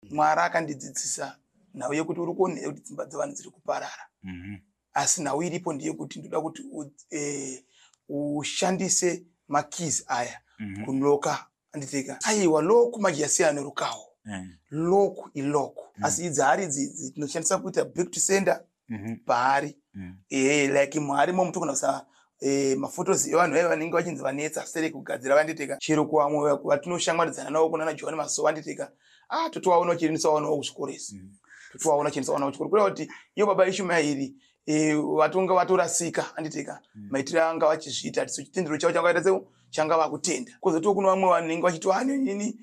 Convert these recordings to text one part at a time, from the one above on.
Mwari akandidzidzisa nhau yekuti uri kuona kuti dzimba dzevanhu dziri kuparara. Asi nhau iripo ndeyekuti ndoda kuti ushandise makeys aya kunoka anditeka. Aiwa loku majasiyano rukawo. Loku iloku. Asi idzi hari idzi tinoshandisa kuita back to sender pahari. Like mwari momutu kana kusa mafotos evanhu vaiva vanenge vachinzi vanetsa sere kugadzira vanditeka. Chero kuamwe vatinoshangwaridzana navo kuna John Maso vanditeka. Totowaona uchirisawo kuzvikoresi. Totowaona uchirisawo kuchikoro. Kureva kuti iyo baba ishuma iri vatonga vatorasika anditeka. Maitiro anga vachizviita kuti chitendero chavo chakaita seo changa vakutenda. Kozotiwo kuno vamwe vanenge vachiti nini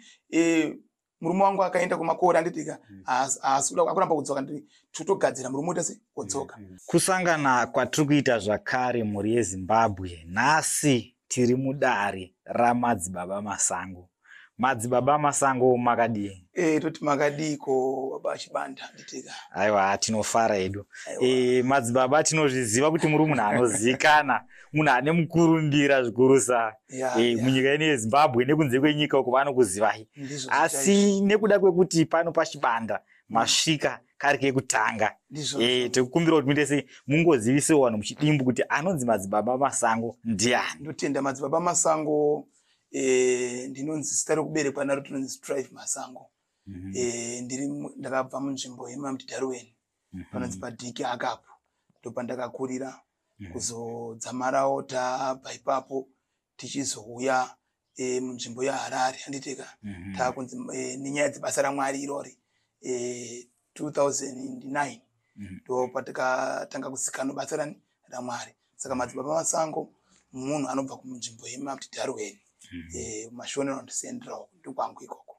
murume wangu akaenda kumakore anditeka. Asi akuna pakudzoka ndiri totogadzira murume utase wodzoka. Kusangana kwatiri kuita zvakare mhuri yeZimbabwe. Nhasi tiri mudare ramadzibaba Masango. Madzibaba Masango makadii? Toti makadiko baba Chibanda nditeka. Aiwa tinofara edu. Madzibaba tinozviziva kuti muri munhu anozikanwa, munhu ane mukurumbira zvikurusa. Munyika ino yeZimbabwe nekunze kwenyika uko vanokuzivai. Asi nekuda kwekuti pano paChibanda masvika kari kekutanga. Tikukumbira kuti muitese mungozivisewo vanhu muchidimbu kuti anonzi Madzibaba Masango ndiani. Ndotenda Madzibaba Masango. Ndinonzi zita rokuberekwa naro tinonzi Strive Masango. Ndakabva munzvimbo yeMamdi Darweni panonzi paDhiki Akapo. Ndopandakakurira kuzodzamarawo tabva ipapo tichizouya munzvimbo yaHarare anditeka. Takunzi nenyaya dzebasa raMwari irori 2009 ndopatakatanga kuzikanwa basa raMwari. Saka Madzibaba Masango munhu anobva kunzvimbo yeMamdi Darweni. Mashonero Central ndokwangu ikoko.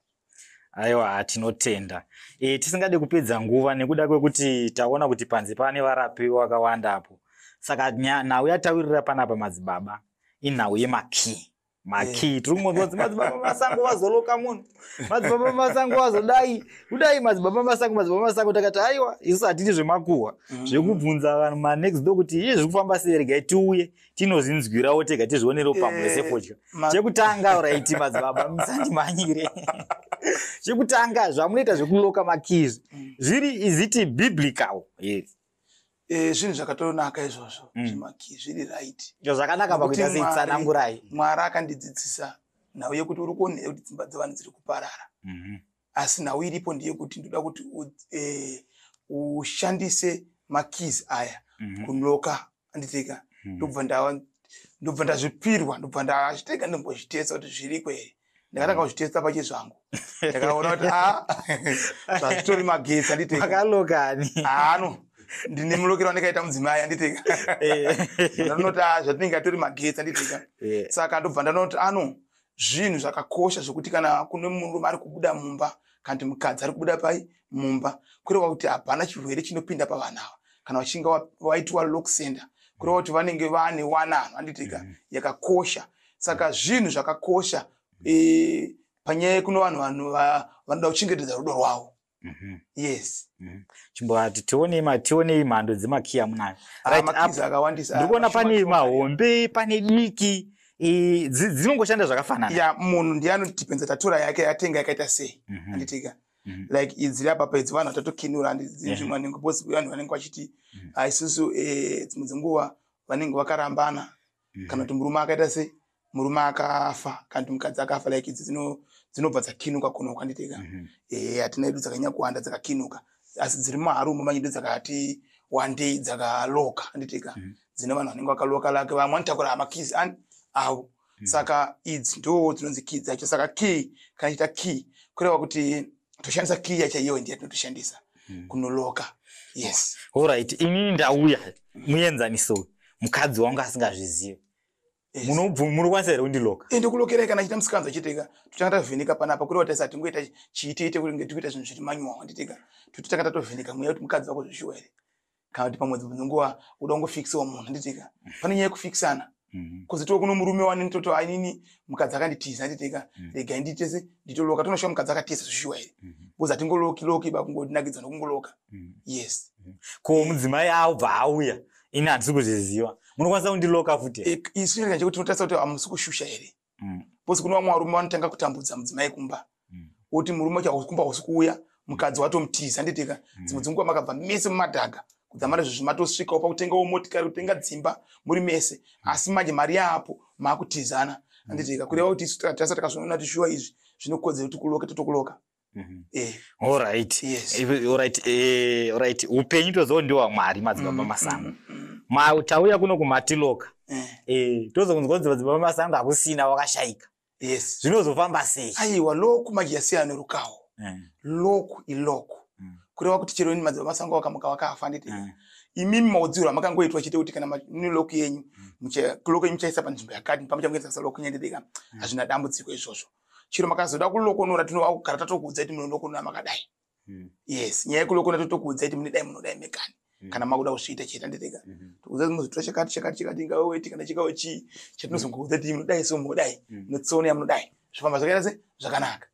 Aiwa tinotenda. Tisingade kupedza nguva nekuda kwekuti taona kuti panze pane varapi vakawanda apo. Saka nhau yatawirira panapa madzibaba inhau yemaki. Maki tiri kungonzwa Madzibaba Masango wazoloka munhu. Madzibaba Masango wazodai. Kudai Madzibaba Masango takati aiwa isu hatiti zvemakuhwa. Zvekubvunza vanhu next door kuti izvi zviri kufamba sei regai tiuye tinozinzwirawo tega tizvionero pamwese fodya. Chekutanga right Madzibaba musandimanyire. Chekutanga zvamunoita zvekuloka makeys. Is it biblical? Yes. Zvinhu zvakatonaka izvozvo zvemakeys zviri right. Zvakanaka pakuita seitsanangurai. Mwari akandidzidzisa nhau yekuti uri kuona kuti dzimba dzevanhu dziri kuparara. Asi nhau iripo ndeyekuti ndoda kuti ushandise makeys aya kunoka anditeka. Ndobva ndazvipirwa ndobva ndachiteka ndimbozvitesa kuti zviriko here. Ndakatanga kuzvitesa pachezvangu. Ndakaona kuti zvazvitori magetsi anditeka. Makalokani. Ndine mulokero wandakaita mudzimai anditeka. Ndanoti zvatinenge atori magetsi anditeka. Saka ndobva ndanoti zvinhu zvakakosha zvokuti kana kune murume ari kubuda mumba kana kuti mukadzi ari kubuda pai mumba kureva kuti hapana chirwere chinopinda pavanhu ava kana vachinge waitwa lock center kureva kuti vanenge vane wanano anditeka yakakosha. Saka zvinhu zvakakosha panyaya kuno vanhu vanoda kuchengetedza rudo rwavo. Yes. Chimbati tionei mhando dzemakiya munayo. Makizi akawandisa. Ndikuona pane mahombe, pane diki. Dzinongoshanda zvakafanana. Munhu ndianodipenza tatora yake yatenga yakaita sei anditeka. Like idziri apa pedzi vanhu vatatokinura andizvimwe nengoposi vanhu vanenge vachiti isusu dzimwe dzenguva vanenge vakarambana kana kuti murume akaita sei murume akafa kana kuti mukadzi akafa like idzi dzinobva dzakinuka kuno kwanditeka. Hatina edu dzakanyanya kuwanda dzakakinuka asi dziri muHarumo manyido dzakati one day dzakaloka anditeka. Dzine vanhu vanenge vakaloka lake vamwe vanotakura makeys avo. Saka idzi ndo dzinonzi key dzacho. Saka key kana chita key kureva kuti toshandisa key yacho iyoyo ndiye tinotoshandisa kunoloka. Yes. Alright, inini ndauya muenzaniso mukadzi wangu asingazvizivi. Muri kwanisa here kundiloka? Ndokulokera kana chita musikanzwa chiteka. Totanga tavheneka panapa kureva kuti tingoita chiitete kuti ngetikuita zvinhu zviri manyuwa anditeka. Totanga tatovheneka mweya kuti mukadzi wako zvishuwa here. Kana kuti pamwe dzenguva uda kungofikisawo munhu anditeka. Pane nyaya yekufikisana. Kuzitowa kuno murume wani toto ainini mukadzi akanditiza anditeka. Regai nditese nditoloka tonoshuwa mukadzi akatiza zvishuwa here. Boza tingoloki bakungodinakidza nokungoloka. Yes. Ko mudzimai abva auya. Ini handisi kuzviziva. Munokwanisa kundiloka futi? Isu nyaya yekuti unotarisa kuti hamusi kushusha here. Bosi kuno vamwe varume vanotanga kutambudza mudzimai kumba. Oti murume wacho kumba usi kuuya mukadzi watomutiza handiteka dzimwe dzenguva makabva mese mumadhaga kudzamara izvo zvimatosvikawo pakutengawo motikari kutenga dzimba muri mese asi manje mari yapo makutizana handiteka kureva kuti isu tasa takazvinoona kuti shuwa izvi zvinokodzera kuti kuloka totokuloka. Alright. Upenyu tozo ndiwa Mwari madzibaba Masango. Tauya kuno kumatiloka. Tozokunzwa madzibaba Masango akusina wakashayika. Yes. Zvinozofamba sei? Aiwa loku manje yasiyana nerukawo. Loku iloko. Kureva kuti chero ini madzibaba Masango wakamuka wakafa handiteka. Imimi maudziro amakangoitwa chete kuti kana loku yenyu kuloko muchaisa panzvimbo yakati pamuchamboisa loku nyandideka hazvina dambudziko izvozvo. Chiro makazoda kulokonora tinogara tatokuudza kuti munokonora makadai. Yes, nyaya yekulokonora totokuudza kuti munodai munodai mekani. Kana makuda kusvita chete handiteka. Tokuudza kuti muzvitoro chakati ngaweti kana chikawo chi chatinozongoudza kuti munodai so munodai munotsona yamunodai. Zvifamba zvakaita se zvakanaka.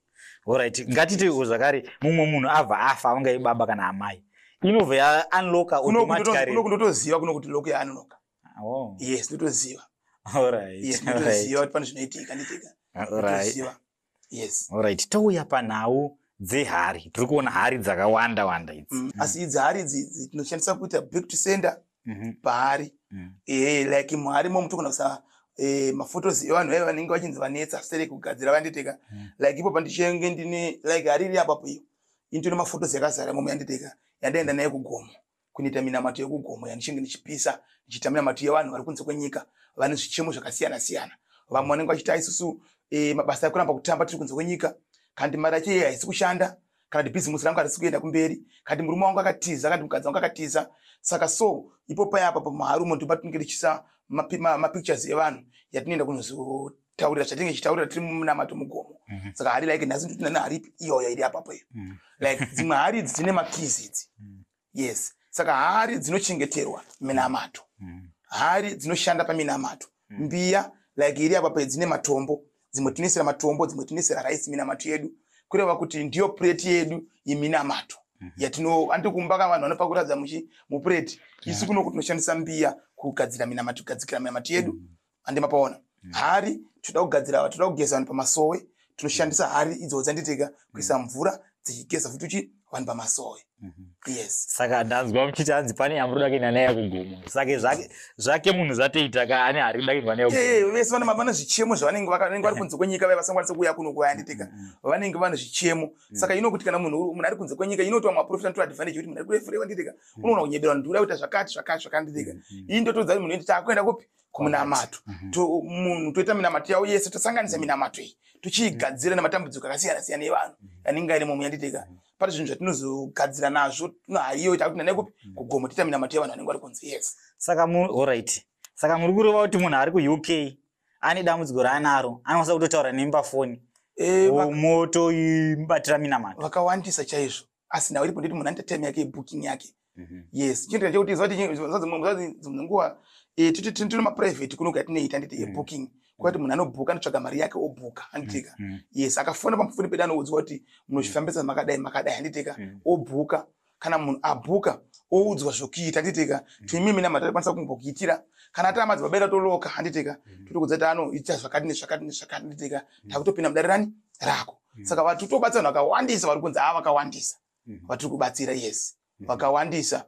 Alright, ngatiti zvakare mumwe munhu abva afa ungai baba kana amai. Inobva ya-unlocka automatically. Kunotoziva kuno kuti loko ya-unlocka. Yes, totoziva. Alright. Yes, totoziva kuti pane zvinoitika handiteka. Alright. Yes. Alright. Touya panhau dzehari. Tiri kuona hari dzakawanda idzi. Asi idzi hari idzi tinoshandisa kuita back to sender pahari. Like muhari tokona kuisa mafotos evanhu vaiva vanenge vachinzi vanetsa sere kugadzira vanditeka. Like ipo pandichenge ndine like hari iri apapo iyo. Indine mafotos yakazara momwe yanditeka. Yandaenda naye kugomo. Kunoita minamato yekugomo yandichinge ndichipisa ndichiita minamato yevanhu vari kunze kwenyika vane zvichemo zvakasiyana. Vamwe vanenge vachita isusu mabasa ekuramba kutamba tiri kunze kwenyika kandi mari yacho haisi kushanda kana kuti bhizimusi rangu harisi kuenda kumberi kandi murume wangu akatiza kandi mukadzi wangu akatiza saka so ipo payapa pamahari umo ndipo patinenge tichiisa mapictures evanhu yatinoenda kunozotaurira chatinenge tichitaurira tiri munamato mugomo saka hari like nhasi ndoti nani hari iyoyo iri apapo iyo like dzimwe hari idzi dzine makizi idzi. Yes, saka hari dzinochengeterwa minamato, hari dzinoshanda paminamato mbiya like iri apapo dzine matombo. Dzimwe tinisira matombo, dzimwe tinisira raisi minamato yedu. Kureva kuti ndiyo plate yedu yeminamato. Andikumbaka vanhu vanopakuradza mupureti. Isu kuno kuti tinoshandisa mbiya kugadzira minamato, kugadzira minamato yedu. Andimapaona. Hari toda kugeza vanhu pamasowe. Tinoshandisa hari idzo dzanditeka kuisa mvura dzichigeza futi vanhu pamasowe. Yes. Saka ndanzwa muchiti hanzi pane yamuroda kuenda naye kugomo. Saka zvake munhu zvatoita ka ane hari kuda kuenda naye kugomo. Vese vane zvichemo zvavanenge vari kunze kwenyika vasingakwanisi kuuya kuno kwayanditeka. Vanenge vane zvichemo. Saka inokuti kana munhu ari kunze kwenyika inotiwa maprofita to advantage kuti munhu ari kure wanditeka. Unoona kunyebera ndura kuti zvakanditeka. Iyi ndotodza kuti munhu ndi takuenda kupi kumunamato. Munhu toita minamato yawo yese tosanganisa minamato iyi. Tochigadzira nematambudziko akasiyana evanhu anenge ari momwe yanditeka. Pane zvinhu zvatinozogadzira nazvo hariyo takuti nane kupi kugomo tiita minamato yavanhu vanenge vari kunze. Yes. Saka alright. Saka muri kureva kuti munhu ari ku-UK ane dambudziko raanaro anokwanisa kutotaura nemba foni moto imubatira minamato. Vakawandisa chaizvo. Asi nawo iripo nditi munhu anoita time yake yebooking yake. Yes. Chinoita chekuti dzimwe nguva tine maprivate kuno kwatinoita nditi yebooking. Kwati munhu anobhuka anotsvaga mari yake obhuka handiteka. Yes, akafona pamufoni pedu anoudzwa kuti munozvifambisa makadai handiteka obhuka. Kana munhu abhuka oudzwa zvokuita handiteka. Timi minamato alikwanisa kumbokuitira. Kana ata madzibaba edu atoloka handiteka. Tiri kudza kuti anoita zvakati handiteka. Takutopinda mudarirani rako. Saka vanhu totobatsira vanhu vakawandisa vari kunzi vakawandisa. Vatiri kubatsira. Yes. Vakawandisa.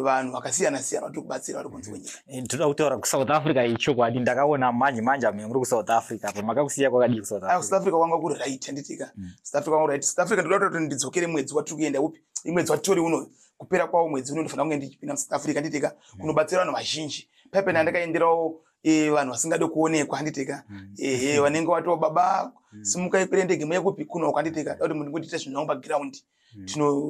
Vanhu vakasiyana vatiri kubatsira vari kunze kwenyika. Toda kutaura kuSouth Africa ichokwadi ndakaona manje muri kuSouth Africa apa makakusiya kwakadii kuSouth Africa? South Africa kwanga kuri right handiteka. South Africa kwanga right. South Africa ndoda kuti ndidzokere mwedzi watiri kuenda upi? Imwedzi watori uno kupera kwawo mwedzi uno ndofana kunge ndichipinda muSouth Africa handiteka kunobatsira vanhu vazhinji. Pepe ndakaenderawo vanhu vasingade kuonekwa handiteka. Vanenge watova baba simukai kwere ndege muye kupi kuno handiteka. Kuti munhu ngoita zvinhu zvangu paground.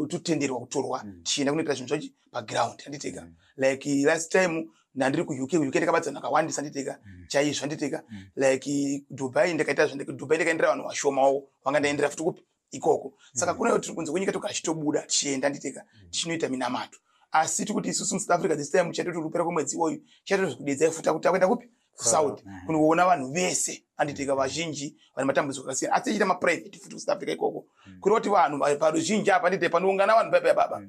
Totenderwa kutorwa tichienda kunoita zvinhu zvacho paground handiteka. Like last time ndandiri ku-UK ndakabatsira nakawandisa handiteka chaizvo handiteka. Like Dubai ndakaita Dubai ndakaendera vanhu vashomawo vanga ndaendera futi kupi ikoko. Saka kuna tiri kunze kwenyika tokachitobuda tichienda handiteka tichinoita minamato. Asi tikuti isusu muSouth Africa this time chatotopera kwemwedzi iwoyu chatotokudedzai futa kuti takuenda kupi kuSouth kunoona vanhu vese handiteka vazhinji vane matambudziko akasiyana asi tichiita maprivate futi kuSouth Africa ikoko. Kuri kuti vanhu paruzhinji apa handiteka panoungana vanhu baba.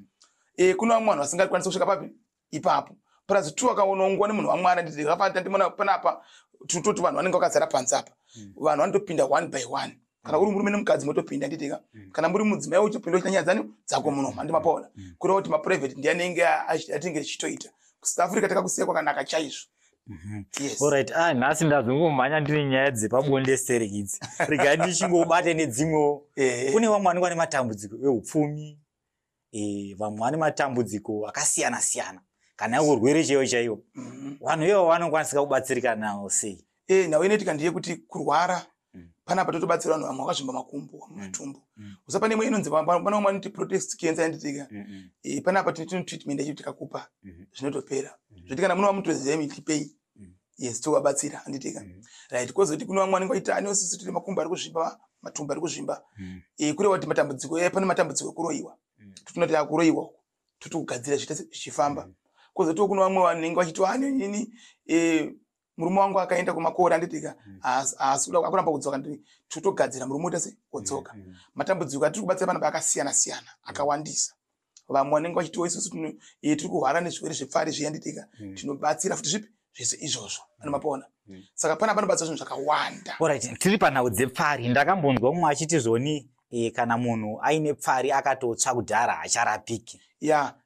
Kuna vamwe vanhu vasingakwanisi kusvika papi ipapo. Plus tu akaonongwa nemunhu wamwari handiteka. Ndimona panapa tutoti vanhu vanenge vakazara panze apa. Vanhu vanotopinda one by one kana uri murume nemukadzi motopinda nditika kana muri mudzimai uchipinda uchita nyaya dzako muno andimapaona kureva kuti maprivate ndiye anenge atinge achitoita kuSouth Africa takakusiya kwakanaka chaizvo. Yes. Alright, nhasi ndazongomhanya ndine nyaya dzepabonde serikidzi. Regai ndichingobate nedzimwewo. Kune vamwe vanenge vane matambudziko ehupfumi, vamwe vane matambudziko akasiyana siyana. Kana urwere chaiwo. Vanhu ivo vanokwanisa kubatsirika nawo sei? Nawo inoitika ndiye kuti kurwara panapa totobatsira vanhu vamwe vakazvimba makumbo matumbu. Usapane imwe inonzi pana vamwe vanoti protest cancer nditika. Panapa tine treatment yacho tikakupa zvinotopera. Zvoti kana munova mutoziva mitipei. Yes, tovabatsira handitika. Right, kozoti kuno vamwe vanenge vaita anosisi tiri makumbo ari kuzvimba, matumbu ari kuzvimba. Kureva kuti matambudziko pane matambudziko ekuroyiwa. Totinoti akuroyiwa totokugadzira zvichifamba. Kozoti kuno vamwe vanenge vachitwa nini murume wangu akaenda kumakore handitika asi kuda akuramba kudzoka totogadzira murume utase odzoka. Matambudziko atiri kubatsira panapa akasiyana siyana akawandisa. Vamwe vanenge vachitiwa isusu tiri kurwara nezvirwere zvepfari zviyanditika tinobatsira futi zvipi zvese izvozvo anomapaona. Saka pana panobatsira zvinhu zvakawanda. Alright, tiri panhau dzepfari ndakambonzwa umwe achiti zvoni kana munhu aine pfari akatotsva kudhara acharapiki.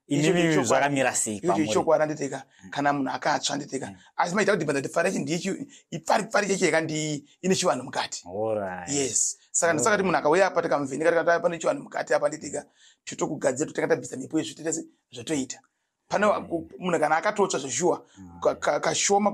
Inini zvakamira sei pamwe? Ichokwadi handitika kana munhu akatsva handitika. Asi maita kuti bhadha pfari yacho ndiye pfari yacho yakandi ine chivanhu mukati. Alright. Yes. Saka ndisaka kuti munhu akauya apa takamuvheneka tikati pane chivanhu mukati apa handitika totokugadzira totakabvisa mhepo yezvitete zvatoita. Pana munhu kana akatotsva zveshuwa kashoma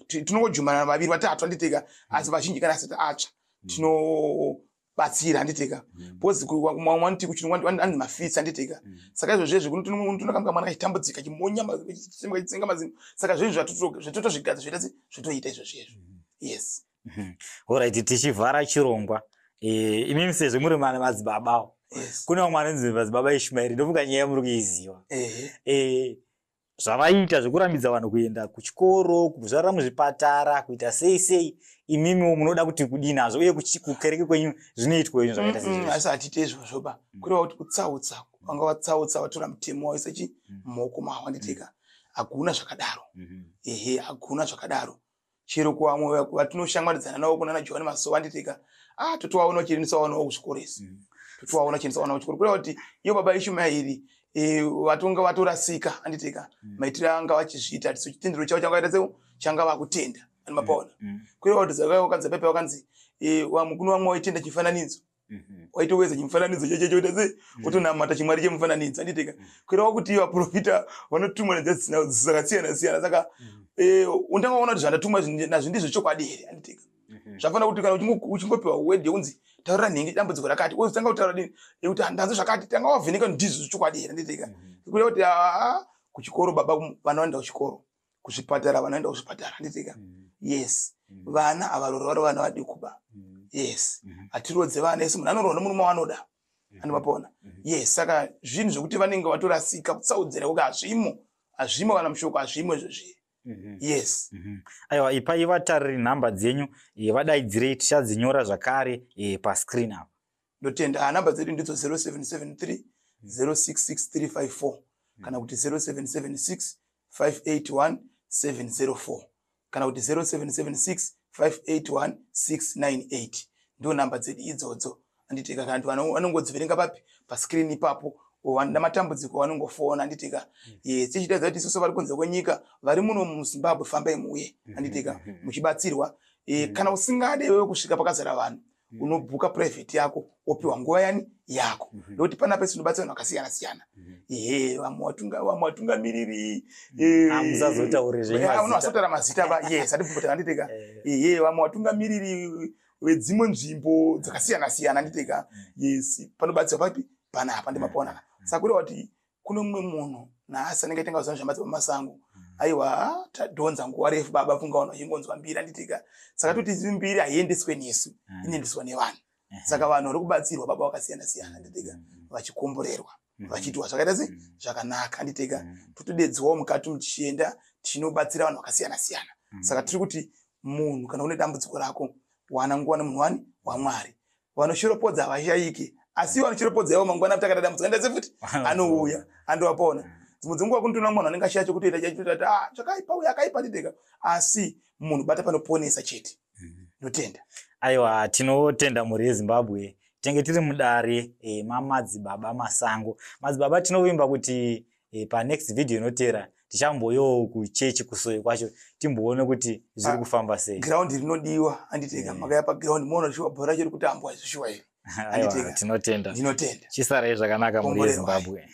tinongodzvumana vaviri vatatu handitika asi vazhinji kana asati atsva tinobatsira handitika. Bhozi mumwe vanoti kuchirungu mafitsi handitika. Saka izvozvo tonokamga mwana kachitambudzika chimonya chitsenga mazino. Saka zvinhu zvatotozvigadza zvatoita izvozvo. Yes. Alright, tichivhara chirongwa. Imimi sezvo muri madzibaba. Kune vamwe vanonzi madzibaba Ishmael ndomuka nyaya muri kuiziva. Zvavaita zvekurambidza vanhu kuenda kuchikoro, kuzvarira muzvipatara, kuita sei imimi munoda kuti kudini nazvo uye kukereke kwenyu zvinoitwa izvo zvakaita sei? Asi hatite izvozvoba. Kureva kuti kutsautsa, wanga watsautsa watora mutemo waisa mumaoko mavo handitika. Hakuna zvakadaro. Hakuna zvakadaro. Chero kuwamwe vatinoshamwaridzana navo kunana John Masowa handitika. Totovaona vachiendesa vana vavo kuchikoro isi. Totovaona vachiendesa vana vavo kuchikoro. Kureva kuti iyo baba Ishmael vatonga vatorasika handitika. Maitiro anga vachizviita chitendero chavo chakaita sei changa vakutenda anomapaona. Kureva kuti zvakadza pepe vakanzi kuno vamwe vaitenda chifananidzo. Waitowedza chimufananidzo choita sei wotonamata chimwari chemufananidzo handitika. Kureva kuti vaprofita vanotumwa dzakasiyana siyana. Saka undangaona kuti zvandatumwa nazvo ndizvo chokwadi here handitika. Zvafana kuti kana uchingopiwa word yeunzi taurira nhingi dambudziko rakati wozotanga kutaura dini kuti handanzo zvakati tanga wavheneka ndizvo chokwadi here handitika. Kureva kuti kuchikoro baba vana vanoenda kuchikoro, kuzvipatara vanoenda kuzvipatara handitika. Yes, vana havarorwari vana vadikuba. Yes, hatirodze vana esi munhu anorwa nomurume wanoda andimapaona. Yes, saka zvinhu zvokuti vanenge vatorasika kutsaudzira kuti hazvimo kana mushoko hazvimo izvozvi. Yes. Aiwa, ipai vatariri nhamba dzenyu vadaidzirei tichadzinyora zvakare pascreen apa. Ndotenda nhamba dzedu ndidzo 0773 066354 kana kuti 0776 581 704 kana kuti 0776 581 698 ndo nhamba dzedu idzodzo handitika. Kana vanhu vanongodziverenga papi pascreen ipapo wanda matambudziko vanongofona handitika. Tichitaidza kuti isusu vari kunze kwenyika vari muno muZimbabwe fambai muuye handitika muchibatsirwa. Kana usingade wewe kusvika pakazara vanhu unobhuka private yako opiwa nguva yani yako. Ndokuti panapa tinobatsira vanhu vakasiyana siyana. Vamwe vatungamiriri unovasautaura mazita ba. Yes, hatibvupota handitika. Vamwe vatungamiriri vedzimwe nzvimbo dzakasiyana siyana handitika. Yes, panobatsirwa papi panapa ndimapaona. Saka kureva kuti kuno mumwe munhu nhasi anenge aitenga zvanhu zvamatsamba masango. Aiwa tadhonza nguva refu baba funga vanhu vachingonzwa mbiri handitika. Saka toti mbiri haiendeswe nesu inoendeswa nevanhu. Saka vanhu vari kubatsirwa baba vakasiyana siyana handitika vachikomborerwa vachiitwa zvakaita sei zvakanaka handitika. Totodedzwawo mukati muchienda tinobatsira vanhu vakasiyana siyana. Saka tiri kuti munhu kana une dambudziko rako wana nguva nemunhu waMwari. Vanoshoropodza havashayike asi vanochiropodza yavo mangwana atakada dambudziko ndase futi anouya andovapaona. Dzimwe dzenguva kunotona munhu anenge ashacho kutoita chakaipa uya akaipa handitika. Asi munhu bata panoponesa chete. Ndotenda. Aiwa, tinotenda muri yeZimbabwe. Tenge tiri mudare mamadzibaba masango. Madzibaba tinovimba kuti pa next video inotera tichamboyo kuchechi kusoye kwacho timboone kuti zviri kufamba sei. Ground rinodiwa anditeka makaya pa ground muona chiwa bhora chiri kutambwa izvo chiwa iri. Aiwa, tinotenda. Ndinotenda. Chisarai zvakanaka muri yeZimbabwe.